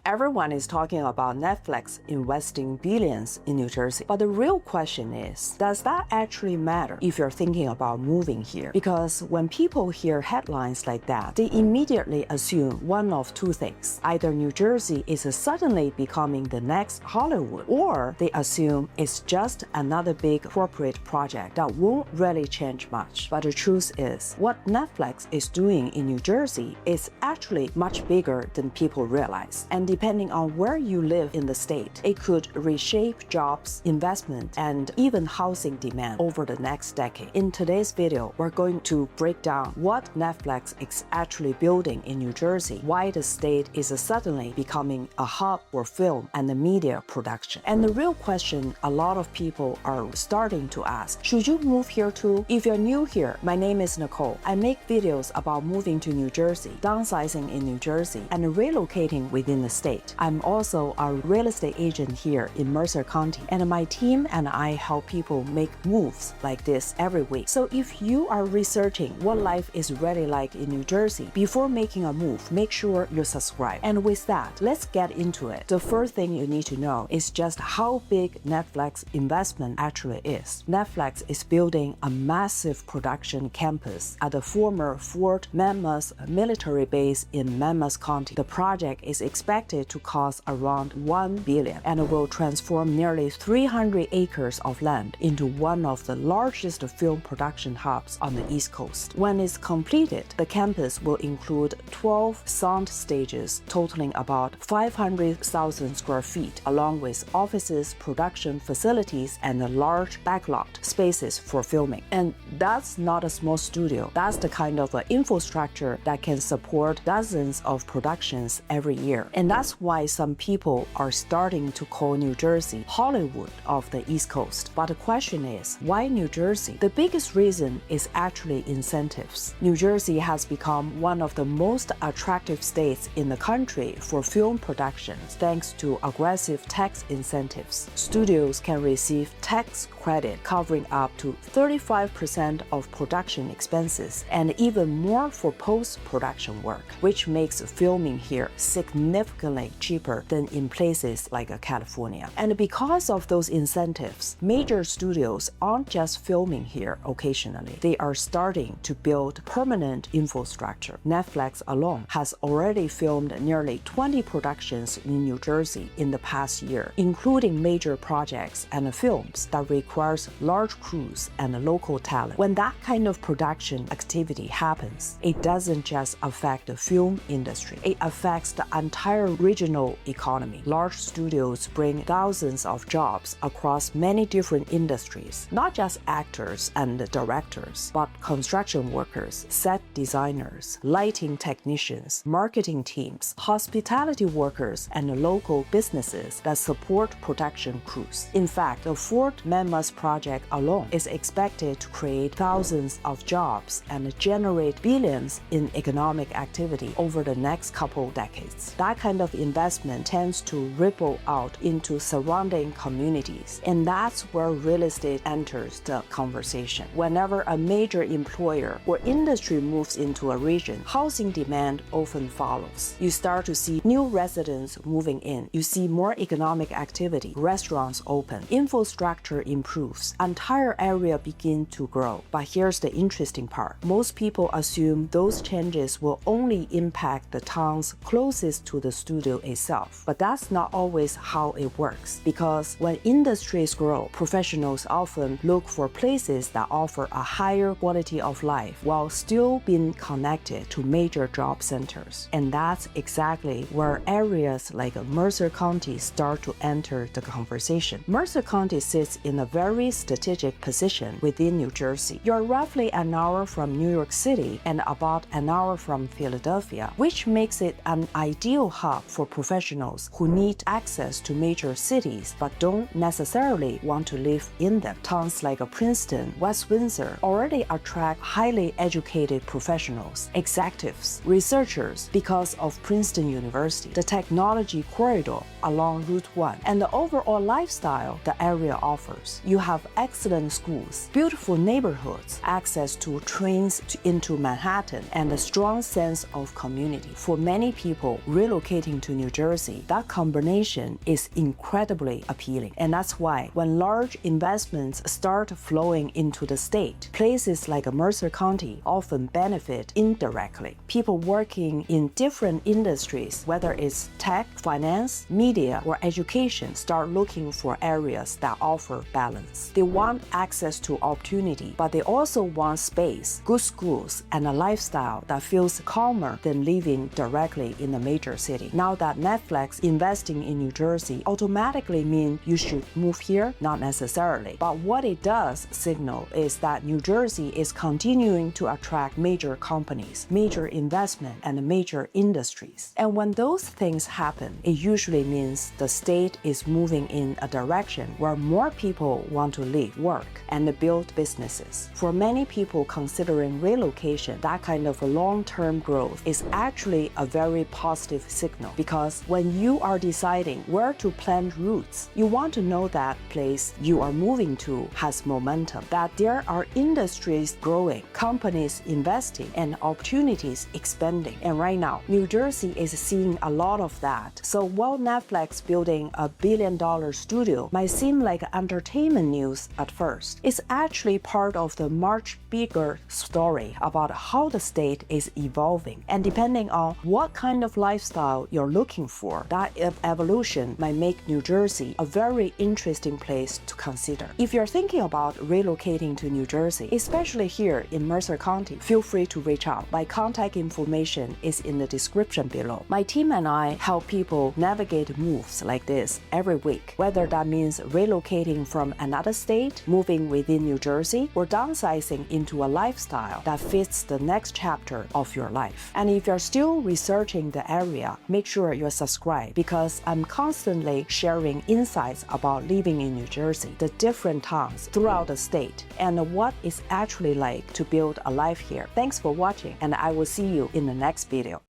Everyone is talking about Netflix investing billions in New Jersey. But the real question is, does that actually matter if you're thinking about moving here? Because when people hear headlines like that, they immediately assume one of two things. Either New Jersey is suddenly becoming the next Hollywood, or they assume it's just another big corporate project that won't really change much. But the truth is, what Netflix is doing in New Jersey is actually much bigger than people realize. And depending on where you live in the state, it could reshape jobs, investment, and even housing demand over the next decade. In today's video, we're going to break down what Netflix is actually building in New Jersey, why the state is suddenly becoming a hub for film and media production. And the real question a lot of people are starting to ask, should you move here too? If you're new here, my name is Nicole. I make videos about moving to New Jersey, downsizing in New Jersey, and relocating within the state. I'm also a real estate agent here in Mercer County, and my team and I help people make moves like this every week. So if you are researching what life is really like in New Jersey, before making a move, make sure you're subscribed. And with that, let's get into it. The first thing you need to know is just how big Netflix investment actually is. Netflix is building a massive production campus at the former Fort Monmouth military base in Monmouth County. The project is expected to cost around $1 billion and will transform nearly 300 acres of land into one of the largest film production hubs on the East Coast. When it's completed, the campus will include 12 sound stages totaling about 500,000 square feet, along with offices, production facilities, and large backlogged spaces for filming. And that's not a small studio. That's the kind of infrastructure that can support dozens of productions every year. And that's why some people are starting to call New Jersey Hollywood of the East Coast. But the question is, why New Jersey? The biggest reason is actually incentives. New Jersey has become one of the most attractive states in the country for film productions thanks to aggressive tax incentives. Studios can receive tax credit covering up to 35% of production expenses and even more for post-production work, which makes filming here significantly cheaper than in places like California. And because of those incentives, major studios aren't just filming here occasionally. They are starting to build permanent infrastructure. Netflix alone has already filmed nearly 20 productions in New Jersey in the past year, including major projects and films that requires large crews and local talent. When that kind of production activity happens, it doesn't just affect the film industry. It affects the entire regional economy. Large studios bring thousands of jobs across many different industries, not just actors and directors, but construction workers, set designers, lighting technicians, marketing teams, hospitality workers, and local businesses that support production crews. In fact, the Fort Monmouth project alone is expected to create thousands of jobs and generate billions in economic activity over the next couple decades. That kind of investment tends to ripple out into surrounding communities, and that's where real estate enters the conversation. Whenever a major employer or industry moves into a region, housing demand often follows. You start to see new residents moving in. You see more economic activity, restaurants open, infrastructure improves, entire area begin to grow. But here's the interesting part. Most people assume those changes will only impact the towns closest to the studio itself. But that's not always how it works, because when industries grow, professionals often look for places that offer a higher quality of life while still being connected to major job centers. And that's exactly where areas like Mercer County start to enter the conversation. Mercer County sits in a very strategic position within New Jersey. You're roughly an hour from New York City and about an hour from Philadelphia, which makes it an ideal hub for professionals who need access to major cities but don't necessarily want to live in them. Towns like Princeton, West Windsor already attract highly educated professionals, executives, researchers because of Princeton University, the technology corridor along Route 1, and the overall lifestyle the area offers. You have excellent schools, beautiful neighborhoods, access to trains into Manhattan, and a strong sense of community. For many people, relocating relocating to New Jersey, that combination is incredibly appealing. And that's why when large investments start flowing into the state, places like Mercer County often benefit indirectly. People working in different industries, whether it's tech, finance, media, or education, start looking for areas that offer balance. They want access to opportunity, but they also want space, good schools, and a lifestyle that feels calmer than living directly in a major city. Now that Netflix investing in New Jersey automatically means you should move here? Not necessarily. But what it does signal is that New Jersey is continuing to attract major companies, major investment, and major industries. And when those things happen, it usually means the state is moving in a direction where more people want to live, work, and build businesses. For many people considering relocation, that kind of a long-term growth is actually a very positive signal, because when you are deciding where to plant roots, you want to know that place you are moving to has momentum, that there are industries growing, companies investing, and opportunities expanding. And right now, New Jersey is seeing a lot of that. So while Netflix building a billion-dollar studio might seem like entertainment news at first, it's actually part of the much bigger story about how the state is evolving. And depending on what kind of lifestyle you're looking for, that evolution might make New Jersey a very interesting place to consider. If you're thinking about relocating to New Jersey, especially here in Mercer County, feel free to reach out. My contact information is in the description below. My team and I help people navigate moves like this every week, whether that means relocating from another state, moving within New Jersey, or downsizing into a lifestyle that fits the next chapter of your life. And if you're still researching the area, make sure you're subscribed, because I'm constantly sharing insights about living in New Jersey, the different towns throughout the state, and what it's actually like to build a life here. Thanks for watching, and I will see you in the next video.